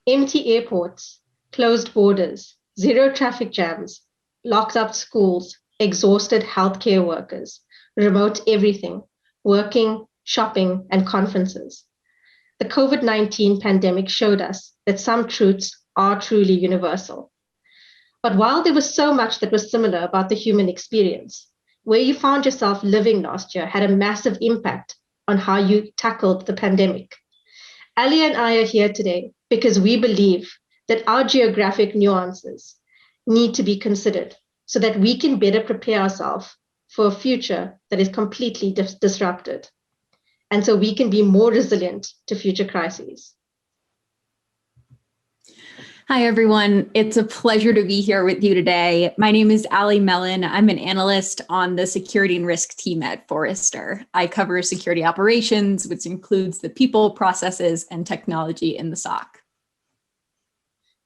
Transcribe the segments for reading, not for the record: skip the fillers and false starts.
Empty airports, closed borders, zero traffic jams, locked up schools, exhausted healthcare workers, remote everything, working, shopping, and conferences. The COVID-19 pandemic showed us that some truths are truly universal. But while there was so much that was similar about the human experience, where you found yourself living last year had a massive impact on how you tackled the pandemic. Ali and I are here today because we believe that our geographic nuances need to be considered so that we can better prepare ourselves for a future that is completely disrupted, and so we can be more resilient to future crises. Hi, everyone. It's a pleasure to be here with you today. My name is Ali Mellon. I'm an analyst on the security and risk team at Forrester. I cover security operations, which includes the people, processes, and technology in the SOC.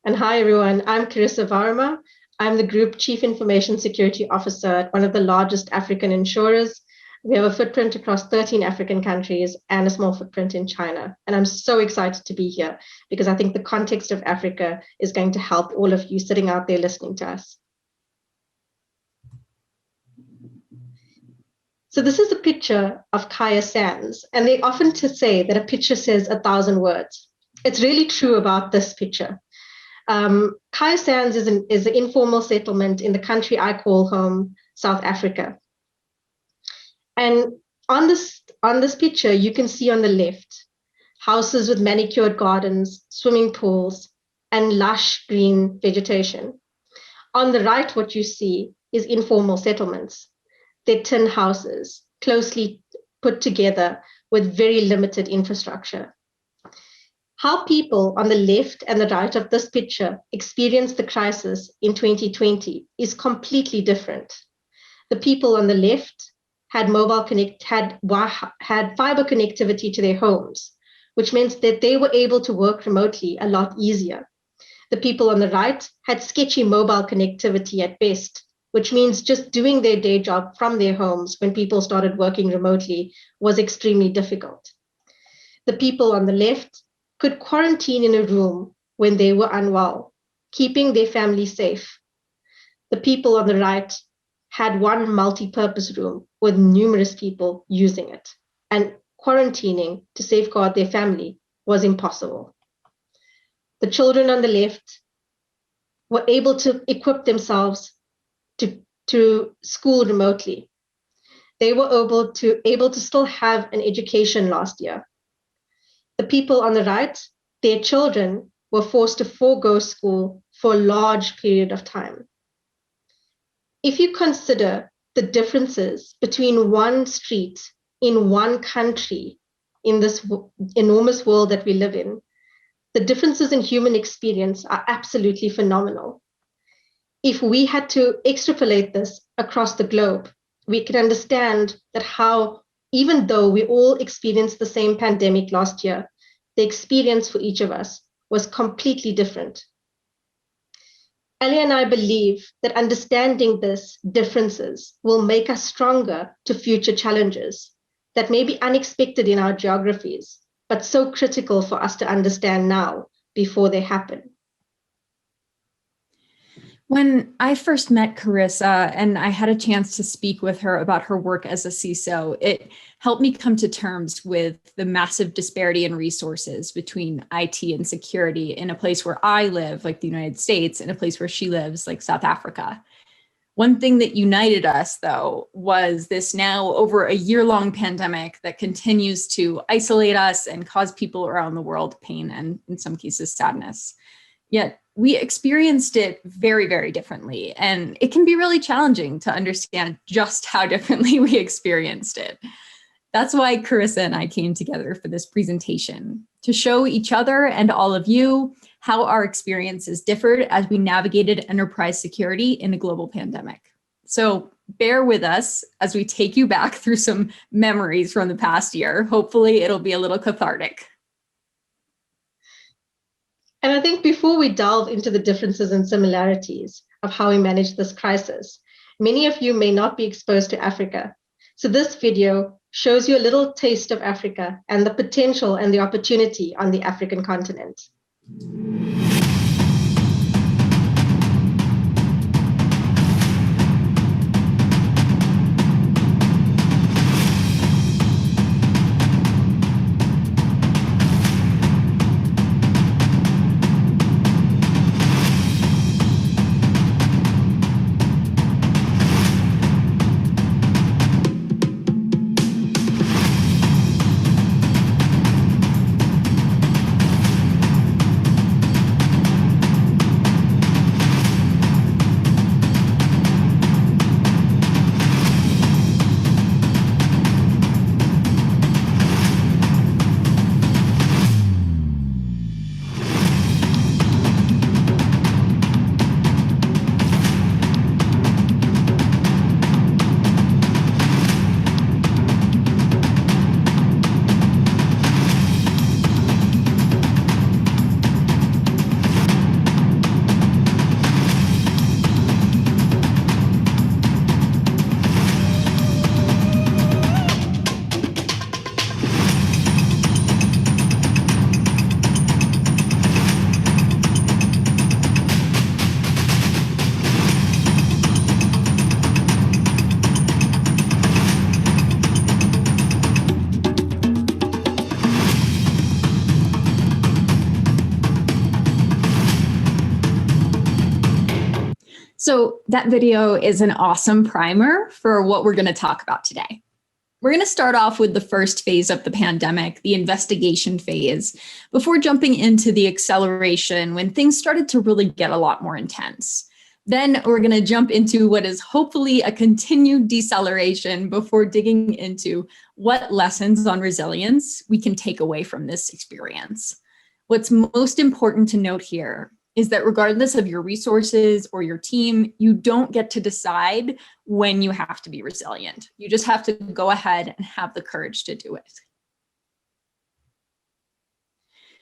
And hi, everyone. I'm Carissa Varma. I'm the Group Chief Information Security Officer at one of the largest African insurers. We have a footprint across 13 African countries and a small footprint in China. And I'm so excited to be here because I think the context of Africa is going to help all of you sitting out there listening to us. So this is a picture of Kaya Sands, and they often say that a picture says 1,000 words. It's really true about this picture. Kaya Sands is an informal settlement in the country I call home, South Africa. And on this picture, you can see on the left, houses with manicured gardens, swimming pools, and lush green vegetation. On the right, what you see is informal settlements. They're tin houses, closely put together with very limited infrastructure. How people on the left and the right of this picture experienced the crisis in 2020 is completely different. The people on the left had fiber connectivity to their homes, which meant that they were able to work remotely a lot easier. The people on the right had sketchy mobile connectivity at best, which means just doing their day job from their homes when people started working remotely was extremely difficult. The people on the left could quarantine in a room when they were unwell, keeping their family safe. The people on the right had one multi-purpose room with numerous people using it, and quarantining to safeguard their family was impossible. The children on the left were able to equip themselves to school remotely. They were able to still have an education last year. The people on the right, their children were forced to forego school for a large period of time. If you consider the differences between one street in one country in this enormous world that we live in, the differences in human experience are absolutely phenomenal. If we had to extrapolate this across the globe, we can understand that how, even though we all experienced the same pandemic last year, the experience for each of us was completely different. Ali and I believe that understanding these differences will make us stronger to future challenges that may be unexpected in our geographies, but so critical for us to understand now before they happen. When I first met Carissa and I had a chance to speak with her about her work as a CISO, it helped me come to terms with the massive disparity in resources between IT and security in a place where I live, like the United States, and a place where she lives, like South Africa. One thing that united us, though, was this now over a year-long pandemic that continues to isolate us and cause people around the world pain and, in some cases, sadness. Yet we experienced it very, very differently. And it can be really challenging to understand just how differently we experienced it. That's why Carissa and I came together for this presentation, to show each other and all of you how our experiences differed as we navigated enterprise security in a global pandemic. So bear with us as we take you back through some memories from the past year. Hopefully it'll be a little cathartic. And I think before we delve into the differences and similarities of how we manage this crisis, many of you may not be exposed to Africa. So this video shows you a little taste of Africa and the potential and the opportunity on the African continent. So that video is an awesome primer for what we're going to talk about today. We're going to start off with the first phase of the pandemic, the investigation phase, before jumping into the acceleration when things started to really get a lot more intense. Then we're going to jump into what is hopefully a continued deceleration before digging into what lessons on resilience we can take away from this experience. What's most important to note here is that regardless of your resources or your team, you don't get to decide when you have to be resilient. You just have to go ahead and have the courage to do it.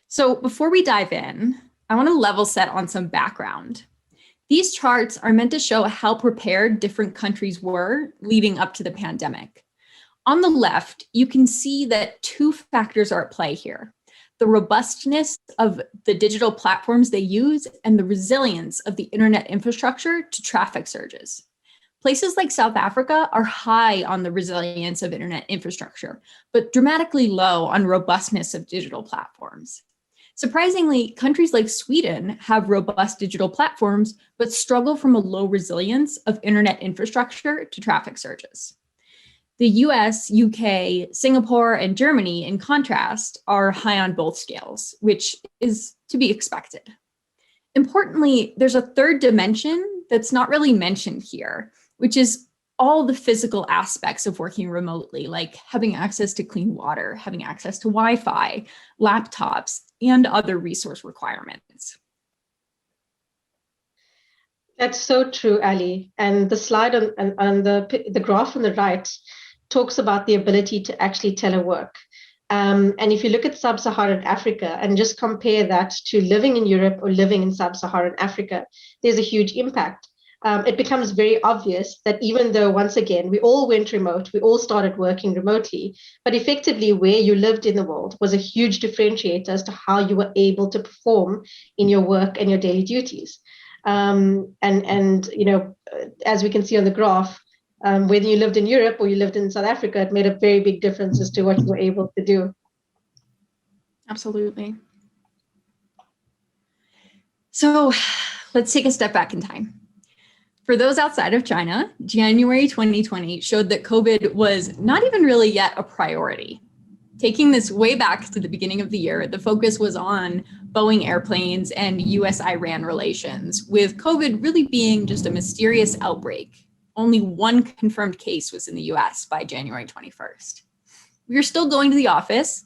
So before we dive in, I want to level set on some background. These charts are meant to show how prepared different countries were leading up to the pandemic. On the left, you can see that two factors are at play here: the robustness of the digital platforms they use and the resilience of the internet infrastructure to traffic surges. Places like South Africa are high on the resilience of internet infrastructure, but dramatically low on robustness of digital platforms. Surprisingly, countries like Sweden have robust digital platforms, but struggle from a low resilience of internet infrastructure to traffic surges. The US, UK, Singapore, and Germany, in contrast, are high on both scales, which is to be expected. Importantly, there's a third dimension that's not really mentioned here, which is all the physical aspects of working remotely, like having access to clean water, having access to Wi-Fi, laptops, and other resource requirements. That's so true, Ali. And the slide on the graph on the right talks about the ability to actually telework. And if you look at sub-Saharan Africa and just compare that to living in Europe or living in sub-Saharan Africa, there's a huge impact. It becomes very obvious that even though, once again, we all went remote, we all started working remotely, but effectively where you lived in the world was a huge differentiator as to how you were able to perform in your work and your daily duties. And you know, as we can see on the graph, whether you lived in Europe or you lived in South Africa, it made a very big difference as to what you were able to do. Absolutely. So let's take a step back in time. For those outside of China, January 2020 showed that COVID was not even really yet a priority. Taking this way back to the beginning of the year, the focus was on Boeing airplanes and US-Iran relations, with COVID really being just a mysterious outbreak. Only one confirmed case was in the US by January 21st. We were still going to the office.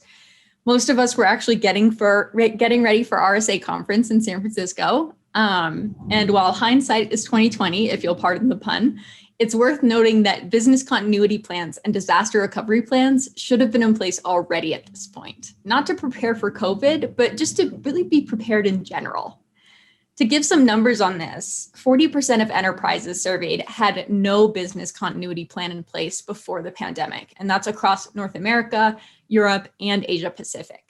Most of us were actually getting ready for RSA conference in San Francisco. And while hindsight is 2020, if you'll pardon the pun, it's worth noting that business continuity plans and disaster recovery plans should have been in place already at this point, not to prepare for COVID, but just to really be prepared in general. To give some numbers on this, 40% of enterprises surveyed had no business continuity plan in place before the pandemic, and that's across North America, Europe, and Asia Pacific.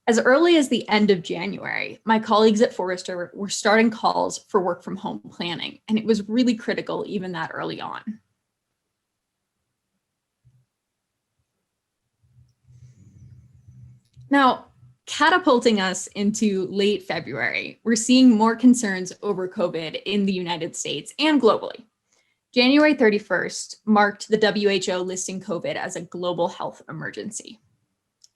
As early as the end of January, my colleagues at Forrester were starting calls for work from home planning, and it was really critical even that early on. Now, catapulting us into late February, we're seeing more concerns over COVID in the United States and globally. January 31st marked the WHO listing COVID as a global health emergency.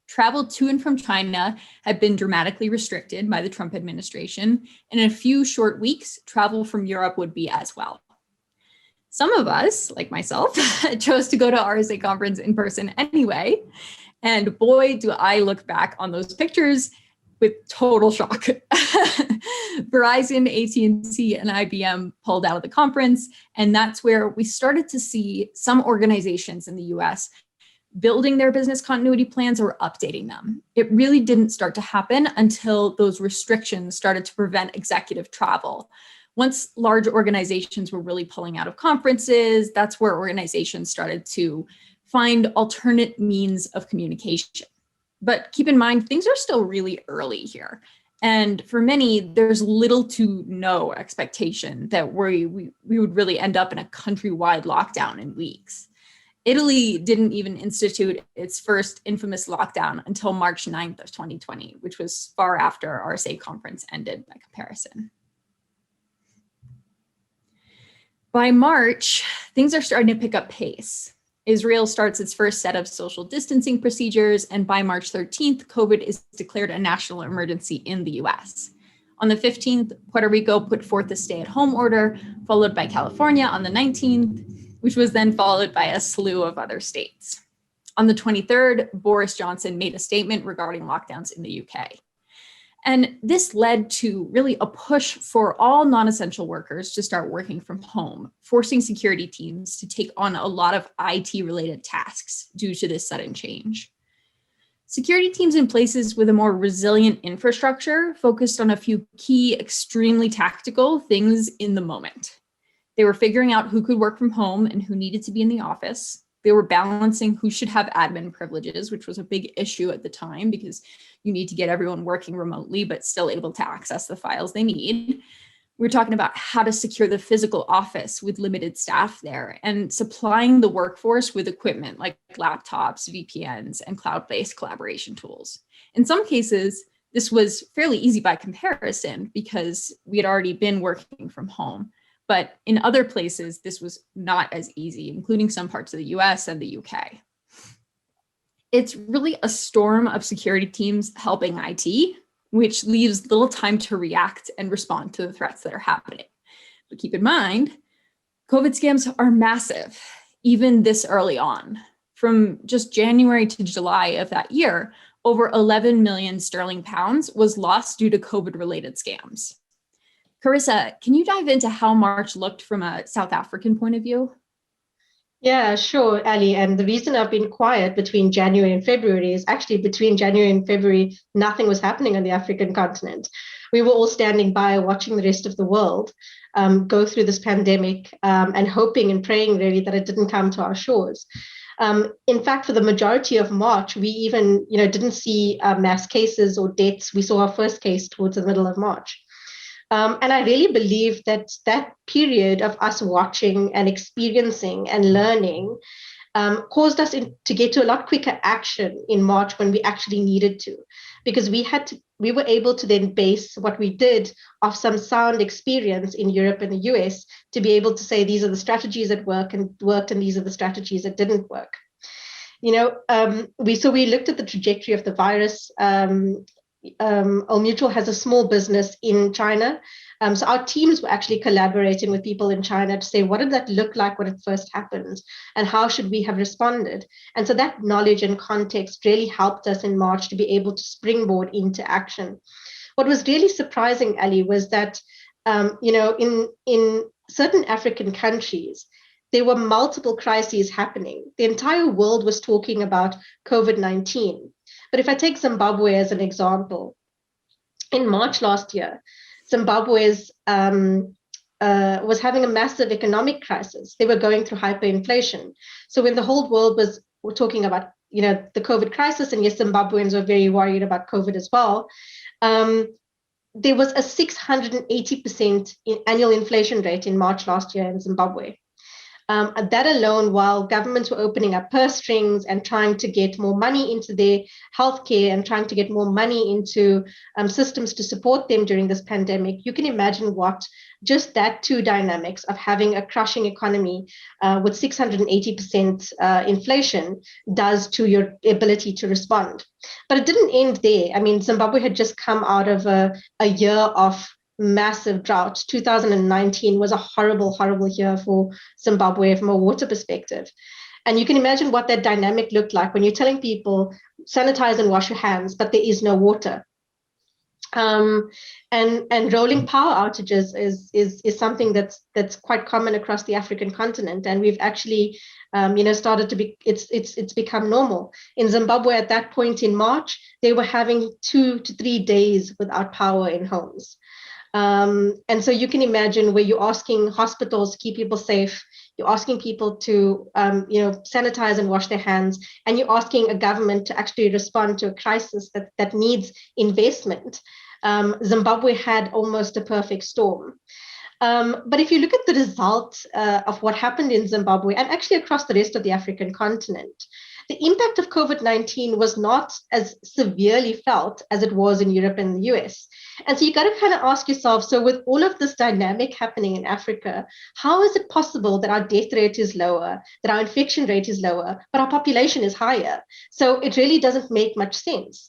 Travel to and from China had been dramatically restricted by the Trump administration, and in a few short weeks, travel from Europe would be as well. Some of us, like myself, chose to go to RSA conference in person anyway, and boy, do I look back on those pictures with total shock. Verizon, AT&T, and IBM pulled out of the conference, and that's where we started to see some organizations in the US building their business continuity plans or updating them. It really didn't start to happen until those restrictions started to prevent executive travel. Once large organizations were really pulling out of conferences, that's where organizations started to find alternate means of communication. But keep in mind, things are still really early here. And for many, there's little to no expectation that we would really end up in a countrywide lockdown in weeks. Italy didn't even institute its first infamous lockdown until March 9th of 2020, which was far after RSA conference ended by comparison. By March, things are starting to pick up pace. Israel starts its first set of social distancing procedures, and by March 13th, COVID is declared a national emergency in the US. On the 15th, Puerto Rico put forth a stay-at-home order, followed by California on the 19th, which was then followed by a slew of other states. On the 23rd, Boris Johnson made a statement regarding lockdowns in the UK. And this led to really a push for all non-essential workers to start working from home, forcing security teams to take on a lot of IT-related tasks due to this sudden change. Security teams in places with a more resilient infrastructure focused on a few key, extremely tactical things in the moment. They were figuring out who could work from home and who needed to be in the office. They were balancing who should have admin privileges, which was a big issue at the time because you need to get everyone working remotely, but still able to access the files they need. We're talking about how to secure the physical office with limited staff there and supplying the workforce with equipment like laptops, VPNs, and cloud-based collaboration tools. In some cases, this was fairly easy by comparison because we had already been working from home. But in other places, this was not as easy, including some parts of the US and the UK. It's really a storm of security teams helping IT, which leaves little time to react and respond to the threats that are happening. But keep in mind, COVID scams are massive, even this early on. From just January to July of that year, over 11 million sterling pounds was lost due to COVID-related scams. Carissa, can you dive into how March looked from a South African point of view? Yeah, sure, Ali. And the reason I've been quiet between January and February is actually between January and February, nothing was happening on the African continent. We were all standing by watching the rest of the world go through this pandemic and hoping and praying really that it didn't come to our shores. In fact, for the majority of March, we even didn't see mass cases or deaths. We saw our first case towards the middle of March. And I really believe that that period of us watching and experiencing and learning caused us to get to a lot quicker action in March when we actually needed to, because we were able to then base what we did off some sound experience in Europe and the US to be able to say these are the strategies that worked and these are the strategies that didn't work. We looked at the trajectory of the virus. Old Mutual has a small business in China. So our teams were actually collaborating with people in China to say, what did that look like when it first happened? And how should we have responded? And so that knowledge and context really helped us in March to be able to springboard into action. What was really surprising, Ali, was that, in certain African countries, there were multiple crises happening. The entire world was talking about COVID-19. But if I take Zimbabwe as an example, in March last year, Zimbabwe was having a massive economic crisis. They were going through hyperinflation. So when the whole world was talking about the COVID crisis, and yes, Zimbabweans were very worried about COVID as well. There was a 680% annual inflation rate in March last year in Zimbabwe. That alone, while governments were opening up purse strings and trying to get more money into their healthcare and trying to get more money into systems to support them during this pandemic, you can imagine what just that two dynamics of having a crushing economy with 680% inflation does to your ability to respond. But it didn't end there. I mean, Zimbabwe had just come out of a year of massive drought. 2019 was a horrible, horrible year for Zimbabwe from a water perspective. And you can imagine what that dynamic looked like when you're telling people sanitize and wash your hands, but there is no water. And rolling power outages is something that's quite common across the African continent, and we've actually started to be it's become normal. In Zimbabwe at that point in March, they were having 2 to 3 days without power in homes. And so you can imagine where you're asking hospitals to keep people safe, you're asking people to sanitize and wash their hands, and you're asking a government to actually respond to a crisis that needs investment. Zimbabwe had almost a perfect storm. But if you look at the result of what happened in Zimbabwe and actually across the rest of the African continent, the impact of COVID-19 was not as severely felt as it was in Europe and the US. And so you got to kind of ask yourself, so with all of this dynamic happening in Africa, how is it possible that our death rate is lower, that our infection rate is lower, but our population is higher? So it really doesn't make much sense.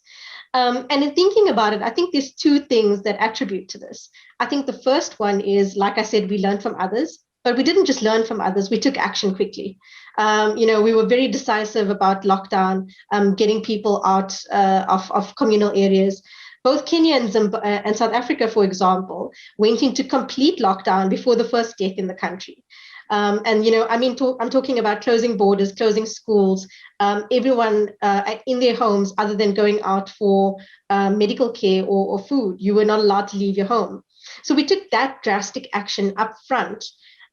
And in thinking about it, I think there's two things that attribute to this. I think the first one is, like I said, we learned from others. But we didn't just learn from others, we took action quickly. We were very decisive about lockdown, getting people out of communal areas. Both Kenya and South Africa, for example, went into complete lockdown before the first death in the country. I'm talking about closing borders, closing schools, everyone in their homes other than going out for medical care or food. You were not allowed to leave your home. So we took that drastic action up front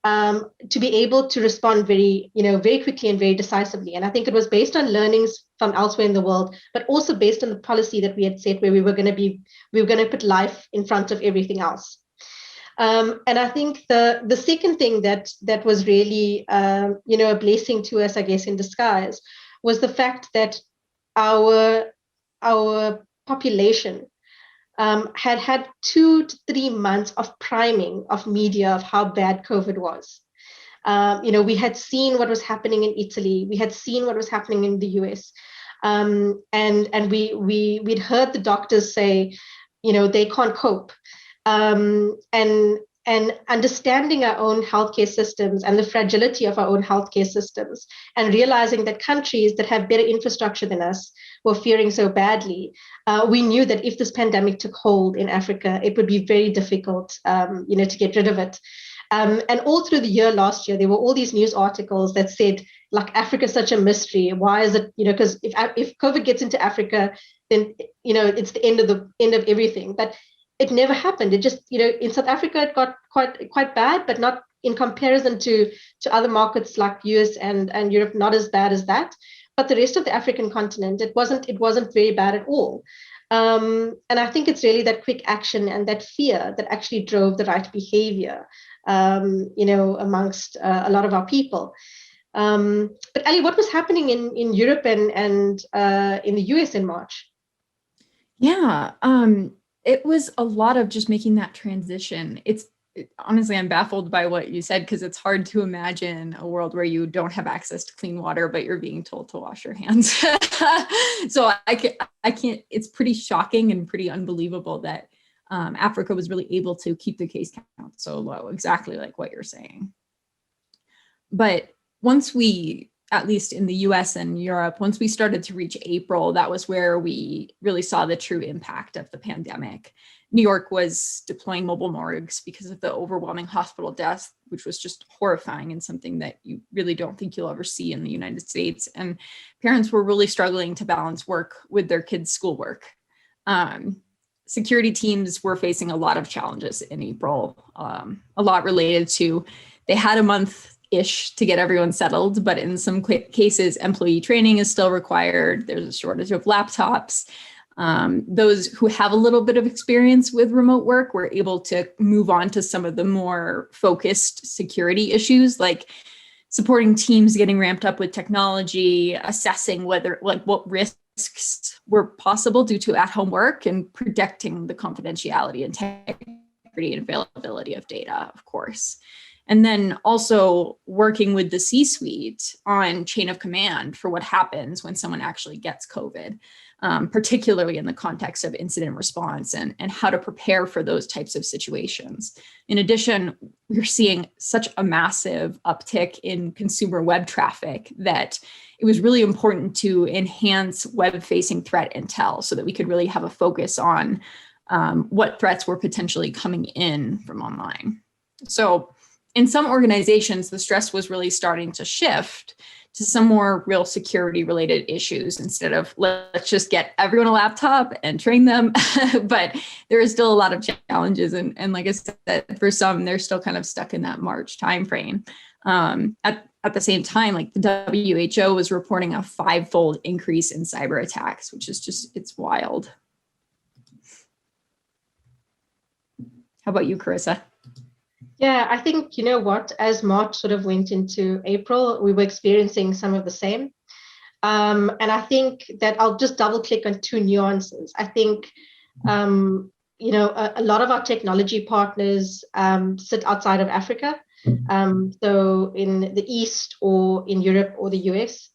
to be able to respond very quickly and very decisively. And I think it was based on learnings from elsewhere in the world, but also based on the policy that we had set, where we were going to put life in front of everything else. And I think the second thing that was really a blessing to us, I guess, in disguise, was the fact that our population had 2 to 3 months of priming of media of how bad COVID was. We had seen what was happening in Italy. We had seen what was happening in the US. And we'd heard the doctors say, they can't cope. And understanding our own healthcare systems and the fragility of our own healthcare systems, and realizing that countries that have better infrastructure than us were fearing so badly, we knew that if this pandemic took hold in Africa, it would be very difficult, to get rid of it. And all through the year last year, there were all these news articles that said, like, Africa's such a mystery. Why is it, because if COVID gets into Africa, then, it's the end of everything. But it never happened. It just, in South Africa, it got quite bad, but not in comparison to other markets like US and Europe, not as bad as that. But the rest of the African continent, it wasn't very bad at all. And I think it's really that quick action and that fear that actually drove the right behavior, amongst a lot of our people. But Ali, what was happening in Europe and in the US in March? Yeah. It was a lot of just making that transition. Honestly, I'm baffled by what you said, because it's hard to imagine a world where you don't have access to clean water, but you're being told to wash your hands. So I can't, it's pretty shocking and pretty unbelievable that Africa was really able to keep the case count so low, exactly like what you're saying. But once we, at least in the US and Europe, once we started to reach April, that was where we really saw the true impact of the pandemic. New York was deploying mobile morgues because of the overwhelming hospital deaths, which was just horrifying and something that you really don't think you'll ever see in the United States. And parents were really struggling to balance work with their kids' schoolwork. Security teams were facing a lot of challenges in April, a lot related to, they had a month ish to get everyone settled, but in some cases, employee training is still required. There's a shortage of laptops. Those who have a little bit of experience with remote work were able to move on to some of the more focused security issues, like supporting teams getting ramped up with technology, assessing whether, like, what risks were possible due to at-home work, and protecting the confidentiality, integrity, and availability of data, of course. And then also working with the C-suite on chain of command for what happens when someone actually gets COVID, particularly in the context of incident response, and how to prepare for those types of situations. In addition, we're seeing such a massive uptick in consumer web traffic that it was really important to enhance web-facing threat intel so that we could really have a focus on what threats were potentially coming in from online. So in some organizations, the stress was really starting to shift to some more real security related issues instead of let's just get everyone a laptop and train them. But there is still a lot of challenges. And like I said, for some, they're still kind of stuck in that March timeframe. At the same time, like the WHO was reporting a 5-fold increase in cyber attacks, which is just, it's wild. How about you, Carissa? Yeah, I think, you know what, as March sort of went into April, we were experiencing some of the same. And I think that I'll just double click on two nuances. I think, you know, a lot of our technology partners sit outside of Africa. So in the East or in Europe or the US.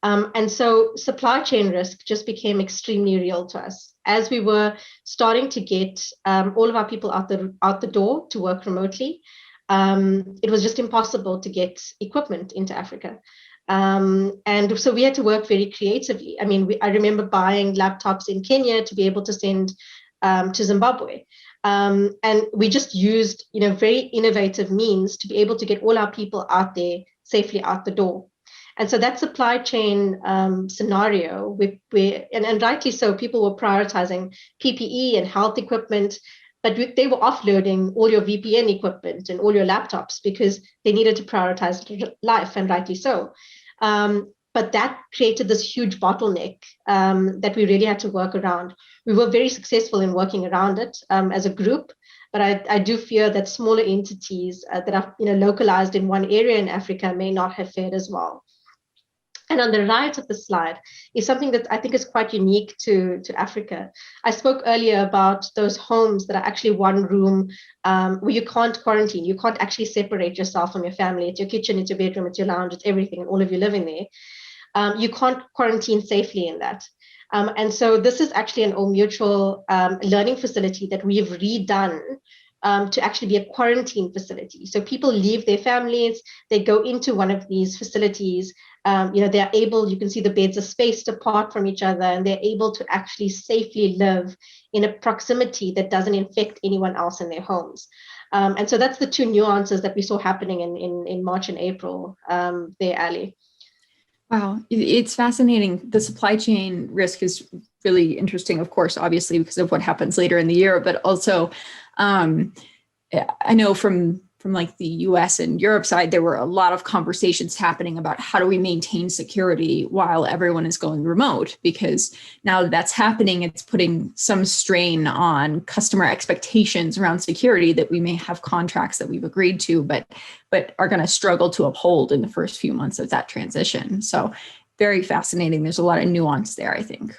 And so supply chain risk just became extremely real to us as we were starting to get all of our people out the door to work remotely. It was just impossible to get equipment into Africa. And so we had to work very creatively. I mean, I remember buying laptops in Kenya to be able to send to Zimbabwe. And we just used, you know, very innovative means to be able to get all our people out there safely out the door. And so that supply chain scenario, and rightly so, people were prioritizing PPE and health equipment, but they were offloading all your VPN equipment and all your laptops because they needed to prioritize life, and rightly so. But that created this huge bottleneck that we really had to work around. We were very successful in working around it as a group, but I do fear that smaller entities that are, you know, localized in one area in Africa may not have fared as well. And on the right of the slide is something that I think is quite unique to Africa. I spoke earlier about those homes that are actually one room where you can't quarantine. You can't actually separate yourself from your family. It's your kitchen, it's your bedroom, it's your lounge, it's everything, and all of you living there. You can't quarantine safely in that. And so this is actually an Old Mutual learning facility that we've redone to actually be a quarantine facility. So people leave their families, they go into one of these facilities. You know, they're able, you can see the beds are spaced apart from each other, and they're able to actually safely live in a proximity that doesn't infect anyone else in their homes. And so that's the two nuances that we saw happening in March and April there, Ali. Wow, it's fascinating. The supply chain risk is really interesting, of course, obviously, because of what happens later in the year, but also I know from like the US and Europe side, there were a lot of conversations happening about how do we maintain security while everyone is going remote, because now that that's happening, it's putting some strain on customer expectations around security that we may have contracts that we've agreed to, but are going to struggle to uphold in the first few months of that transition. So very fascinating. There's a lot of nuance there, I think.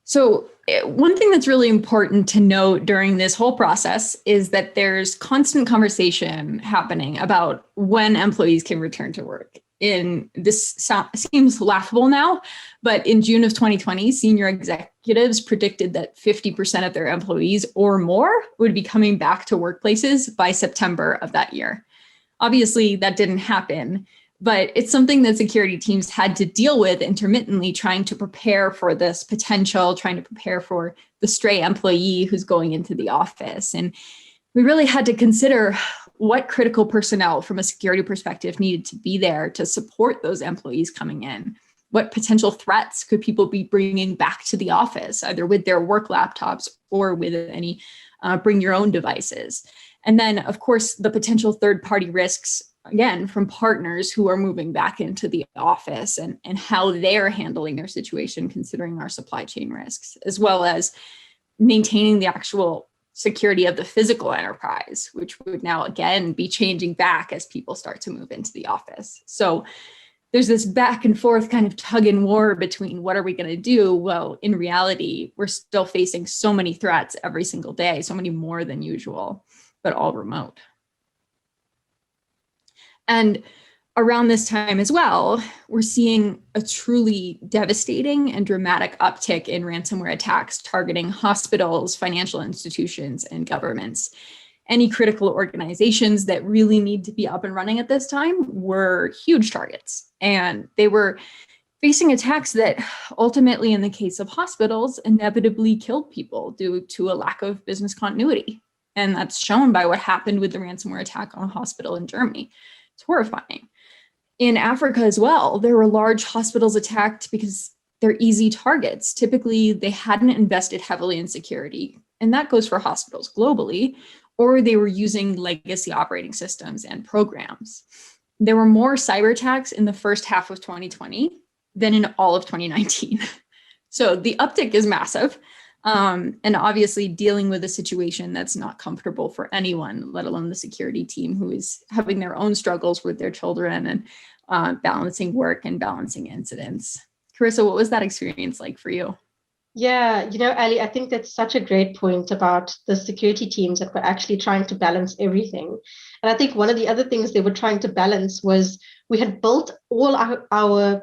So one thing that's really important to note during this whole process is that there's constant conversation happening about when employees can return to work. This seems laughable now, but in June of 2020, senior executives predicted that 50% of their employees or more would be coming back to workplaces by September of that year. Obviously, that didn't happen. But it's something that security teams had to deal with intermittently, trying to prepare for this potential, trying to prepare for the stray employee who's going into the office. And we really had to consider what critical personnel from a security perspective needed to be there to support those employees coming in. What potential threats could people be bringing back to the office, either with their work laptops or with any bring your own devices? And then, of course, the potential third-party risks, again, from partners who are moving back into the office and how they're handling their situation, considering our supply chain risks, as well as maintaining the actual security of the physical enterprise, which would now, again, be changing back as people start to move into the office. So there's this back and forth kind of tug and war between what are we going to do? Well, in reality, we're still facing so many threats every single day, so many more than usual, but all remote. And around this time as well, we're seeing a truly devastating and dramatic uptick in ransomware attacks targeting hospitals, financial institutions, and governments. Any critical organizations that really need to be up and running at this time were huge targets. And they were facing attacks that ultimately, in the case of hospitals, inevitably killed people due to a lack of business continuity. And that's shown by what happened with the ransomware attack on a hospital in Germany. It's horrifying. In Africa as well, there were large hospitals attacked because they're easy targets. Typically, they hadn't invested heavily in security, and that goes for hospitals globally, or they were using legacy operating systems and programs. There were more cyber attacks in the first half of 2020 than in all of 2019. So the uptick is massive. And obviously dealing with a situation that's not comfortable for anyone, let alone the security team who is having their own struggles with their children and balancing work and balancing incidents. Carissa, what was that experience like for you? Yeah, Ali, I think that's such a great point about the security teams that were actually trying to balance everything. And I think one of the other things they were trying to balance was we had built all our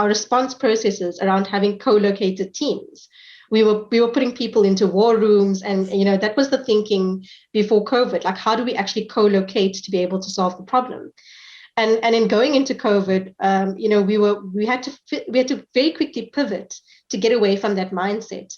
response processes around having co-located teams. We were putting people into war rooms, and that was the thinking before COVID. Like, how do we actually co-locate to be able to solve the problem? And in going into COVID, we had to very quickly pivot to get away from that mindset.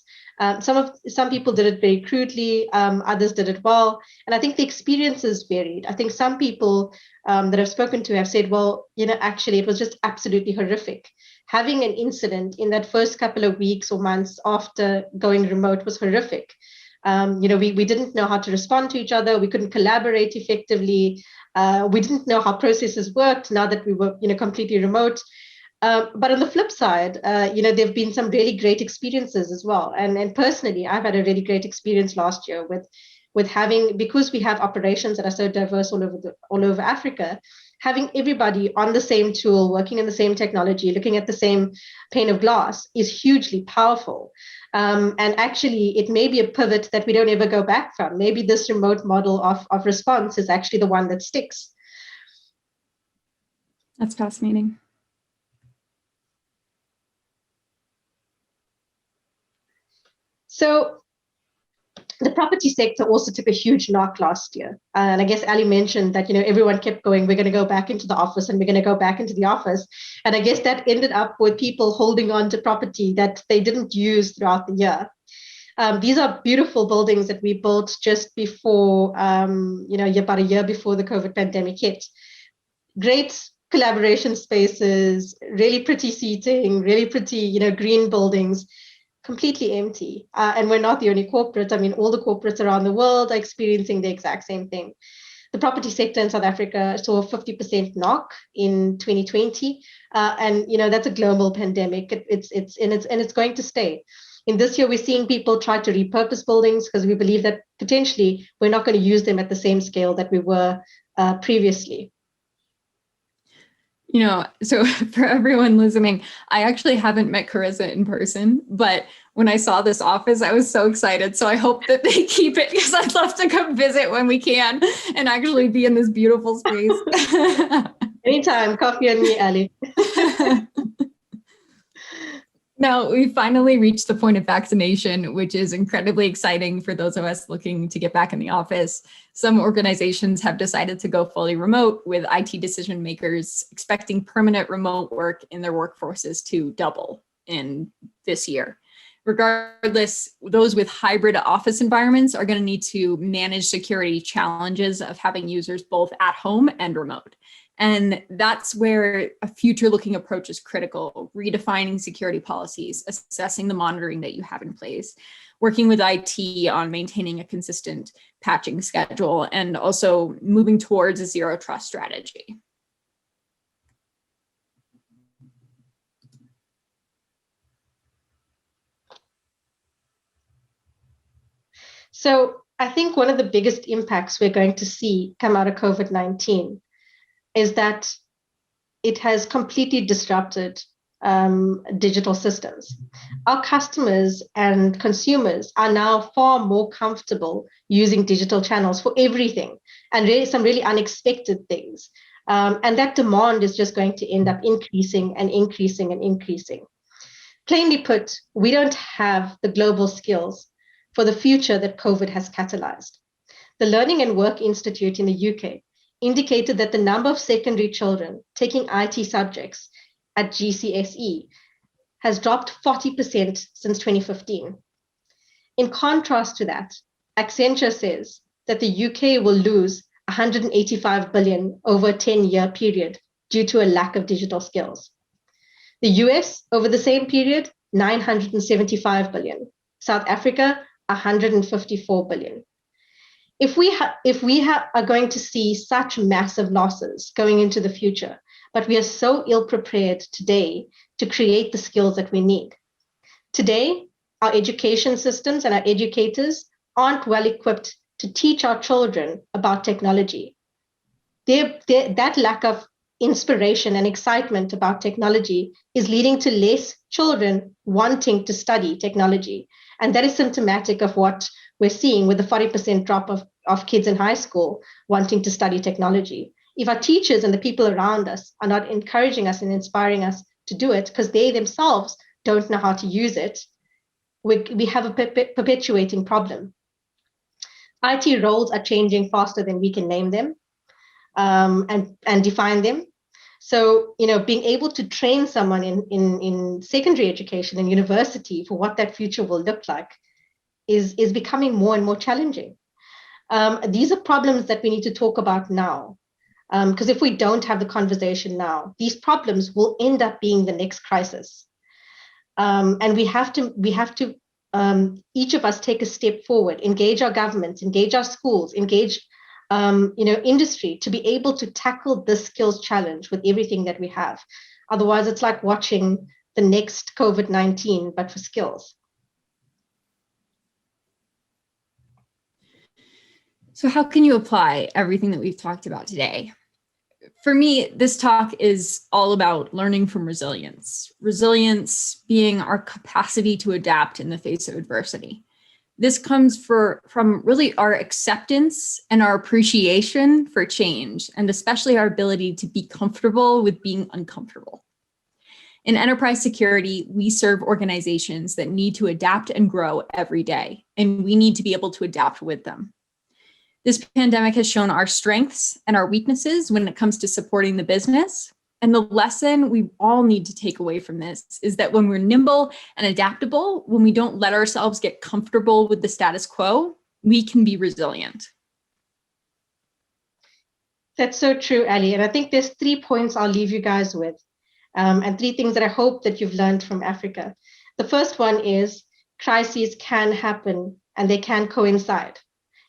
Some people did it very crudely, others did it well, and I think the experiences varied. I think some people that I've spoken to have said, well, actually, it was just absolutely horrific. Having an incident in that first couple of weeks or months after going remote was horrific. We didn't know how to respond to each other. We couldn't collaborate effectively. We didn't know how processes worked now that we were, completely remote. But on the flip side, there have been some really great experiences as well. And personally, I've had a really great experience last year with having, because we have operations that are so diverse all over Africa, having everybody on the same tool, working in the same technology, looking at the same pane of glass is hugely powerful. And actually, it may be a pivot that we don't ever go back from. Maybe this remote model of response is actually the one that sticks. That's fascinating. So the property sector also took a huge knock last year. And I guess Ali mentioned that, everyone kept going, we're going to go back into the office and we're going to go back into the office. And I guess that ended up with people holding on to property that they didn't use throughout the year. These are beautiful buildings that we built just before, about a year before the COVID pandemic hit. Great collaboration spaces, really pretty seating, really pretty, green buildings. Completely empty. And we're not the only corporate. I mean, all the corporates around the world are experiencing the exact same thing. The property sector in South Africa saw a 50% knock in 2020. And, that's a global pandemic. It's going to stay. In this year, we're seeing people try to repurpose buildings because we believe that potentially we're not going to use them at the same scale that we were previously. So for everyone listening, I actually haven't met Carissa in person, but when I saw this office, I was so excited. So I hope that they keep it because I'd love to come visit when we can and actually be in this beautiful space. Anytime, coffee on me, Ali. Now, we finally reached the point of vaccination, which is incredibly exciting for those of us looking to get back in the office. Some organizations have decided to go fully remote, with IT decision makers expecting permanent remote work in their workforces to double in this year. Regardless, those with hybrid office environments are going to need to manage security challenges of having users both at home and remote. And that's where a future-looking approach is critical, redefining security policies, assessing the monitoring that you have in place, working with IT on maintaining a consistent patching schedule, and also moving towards a zero trust strategy. So I think one of the biggest impacts we're going to see come out of COVID-19 is that it has completely disrupted digital systems. Our customers and consumers are now far more comfortable using digital channels for everything, and really some really unexpected things. And that demand is just going to end up increasing and increasing and increasing. Plainly put, we don't have the global skills for the future that COVID has catalyzed. The Learning and Work Institute in the UK indicated that the number of secondary children taking IT subjects at GCSE has dropped 40% since 2015. In contrast to that, Accenture says that the UK will lose 185 billion over a 10-year period due to a lack of digital skills. The US, over the same period, 975 billion. South Africa, 154 billion. If we are going to see such massive losses going into the future, but we are so ill prepared today to create the skills that we need. Today, our education systems and our educators aren't well equipped to teach our children about technology. That lack of inspiration and excitement about technology is leading to less children wanting to study technology. And that is symptomatic of what we're seeing with the 40% drop of kids in high school wanting to study technology. If our teachers and the people around us are not encouraging us and inspiring us to do it because they themselves don't know how to use it, we have a perpetuating problem. IT roles are changing faster than we can name them and define them. So, being able to train someone in secondary education and university for what that future will look like is becoming more and more challenging. These are problems that we need to talk about now. Because if we don't have the conversation now, these problems will end up being the next crisis. And we have to each of us take a step forward, engage our governments, engage our schools, engage industry to be able to tackle this skills challenge with everything that we have. Otherwise, it's like watching the next COVID-19, but for skills. So how can you apply everything that we've talked about today? For me, this talk is all about learning from resilience. Resilience being our capacity to adapt in the face of adversity. This comes from really our acceptance and our appreciation for change, and especially our ability to be comfortable with being uncomfortable. In enterprise security, we serve organizations that need to adapt and grow every day, and we need to be able to adapt with them. This pandemic has shown our strengths and our weaknesses when it comes to supporting the business. And the lesson we all need to take away from this is that when we're nimble and adaptable, when we don't let ourselves get comfortable with the status quo, we can be resilient. That's so true, Ali. And I think there's 3 points I'll leave you guys with, and 3 things that I hope that you've learned from Africa. The first one is crises can happen and they can coincide.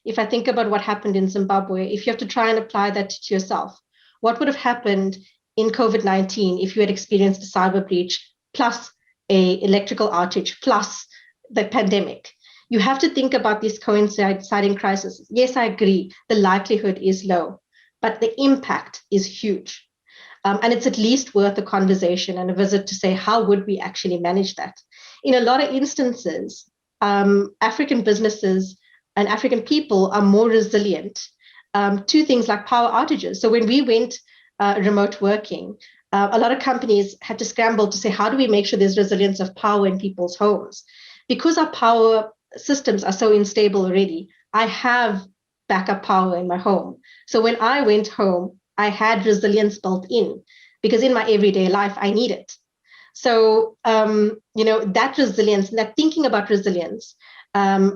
If I think about what happened in Zimbabwe, if you have to try and apply that to yourself, what would have happened in COVID-19 if you had experienced a cyber breach plus a electrical outage plus the pandemic? You have to think about these coinciding crises. Yes, I agree, the likelihood is low, but the impact is huge. And it's at least worth a conversation and a visit to say, how would we actually manage that? In a lot of instances, African businesses and African people are more resilient to things like power outages. So when we went remote working, a lot of companies had to scramble to say, how do we make sure there's resilience of power in people's homes? Because our power systems are so unstable already, I have backup power in my home. So when I went home, I had resilience built in because in my everyday life, I need it. So, that resilience, that thinking about resilience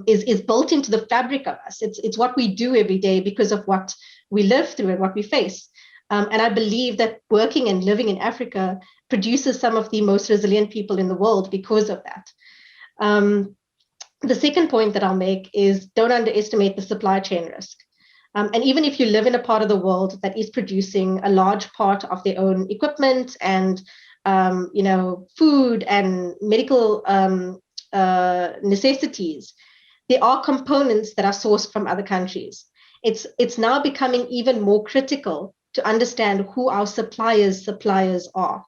is built into the fabric of us. It's what we do every day because of what we live through and what we face. And I believe that working and living in Africa produces some of the most resilient people in the world because of that. The second point that I'll make is don't underestimate the supply chain risk. And even if you live in a part of the world that is producing a large part of their own equipment and food and medical necessities, there are components that are sourced from other countries. It's now becoming even more critical to understand who our suppliers are,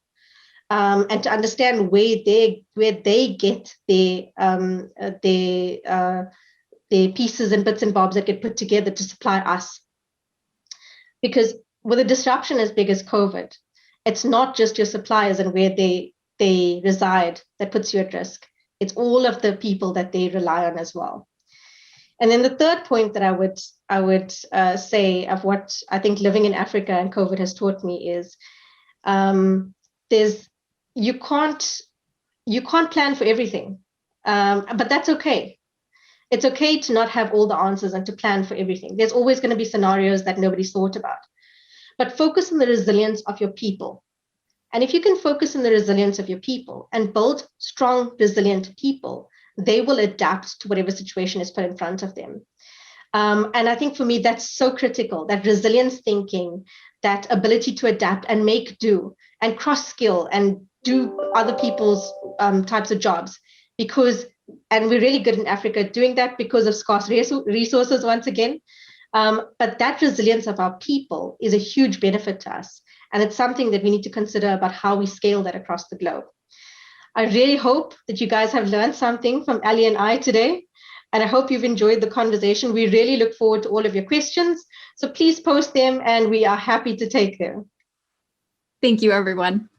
and to understand where they get their pieces and bits and bobs that get put together to supply us. Because with a disruption as big as COVID, it's not just your suppliers and where they reside that puts you at risk. It's all of the people that they rely on as well. And then the third point that I would say of what I think living in Africa and COVID has taught me is you can't plan for everything, but that's okay. It's okay to not have all the answers and to plan for everything. There's always going to be scenarios that nobody's thought about, but focus on the resilience of your people. And if you can focus on the resilience of your people and build strong, resilient people, they will adapt to whatever situation is put in front of them. And I think for me, that's so critical, that resilience thinking, that ability to adapt and make do and cross skill and do other people's types of jobs. And we're really good in Africa doing that because of scarce resources once again. But that resilience of our people is a huge benefit to us. And it's something that we need to consider about how we scale that across the globe. I really hope that you guys have learned something from Ali and I today. And I hope you've enjoyed the conversation. We really look forward to all of your questions. So please post them and we are happy to take them. Thank you, everyone.